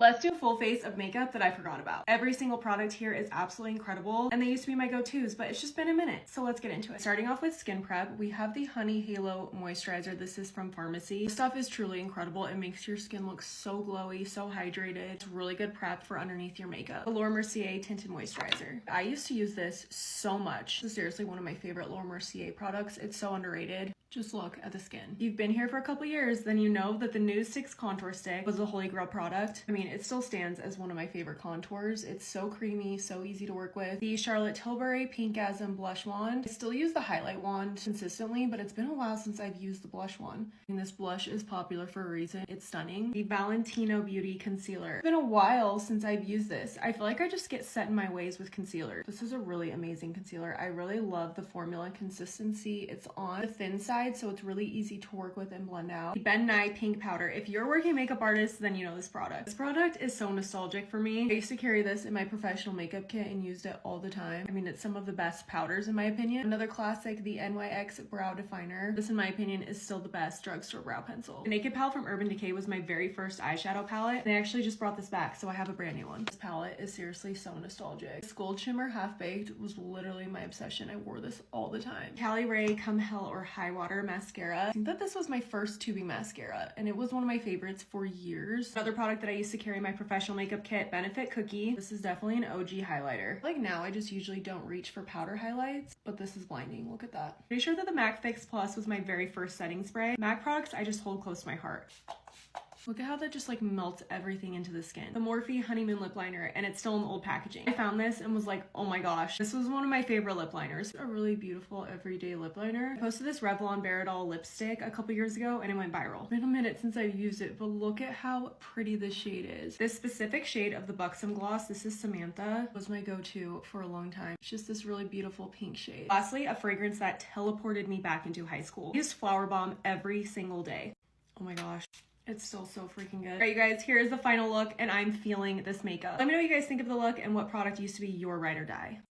Let's do a full face of makeup that I forgot about. Every single product here is absolutely incredible, and they used to be my go-tos, but it's just been a minute. So let's get into it. Starting off with skin prep, we have the Honey Halo Moisturizer. This is from Pharmacy. This stuff is truly incredible. It makes your skin look so glowy, so hydrated. It's really good prep for underneath your makeup. The Laura Mercier Tinted Moisturizer. I used to use this so much. This is seriously one of my favorite Laura Mercier products. It's so underrated. Just look at the skin. If you've been here for a couple years, then you know that the new 6 contour stick was a holy grail product. I mean, it still stands as one of my favorite contours. It's so creamy, so easy to work with. The Charlotte Tilbury Pinkasm Blush Wand. I still use the highlight wand consistently, but it's been a while since I've used the blush one. And this blush is popular for a reason. It's stunning. The Valentino Beauty Concealer. It's been a while since I've used this. I feel like I just get set in my ways with concealer. This is a really amazing concealer. I really love the formula consistency. It's on the thin side, so it's really easy to work with and blend out. The Ben Nye Pink Powder. If you're a working makeup artist, then you know this product. This product is so nostalgic for me. I used to carry this in my professional makeup kit and used it all the time. I mean, it's some of the best powders in my opinion. Another classic, the NYX Brow Definer. This in my opinion is still the best drugstore brow pencil. The Naked Palette from Urban Decay was my very first eyeshadow palette. They actually just brought this back, so I have a brand new one. This palette is seriously so nostalgic. This Gold Shimmer Half Baked was literally my obsession. I wore this all the time. Cali Ray Come Hell or High Water Mascara. I think that this was my first tubing mascara, and it was one of my favorites for years. Another product that I used to carry in my professional makeup kit, Benefit Cookie. This is definitely an OG highlighter. Like now, I just usually don't reach for powder highlights, but this is blinding. Look at that. Pretty sure that the MAC Fix Plus was my very first setting spray. MAC products I just hold close to my heart. Look at how that just like melts everything into the skin. The Morphe Honeymoon Lip Liner, and it's still in the old packaging. I found this and was like, oh my gosh, this was one of my favorite lip liners. A really beautiful everyday lip liner. I posted this Revlon Baradol lipstick a couple years ago and it went viral. It's been a minute since I've used it, but look at how pretty this shade is. This specific shade of the Buxom Gloss, this is Samantha, was my go-to for a long time. It's just this really beautiful pink shade. Lastly, a fragrance that teleported me back into high school. I used Flower Bomb every single day. Oh my gosh. It's still so freaking good. All right, you guys, here is the final look, and I'm feeling this makeup. Let me know what you guys think of the look and what product used to be your ride or die.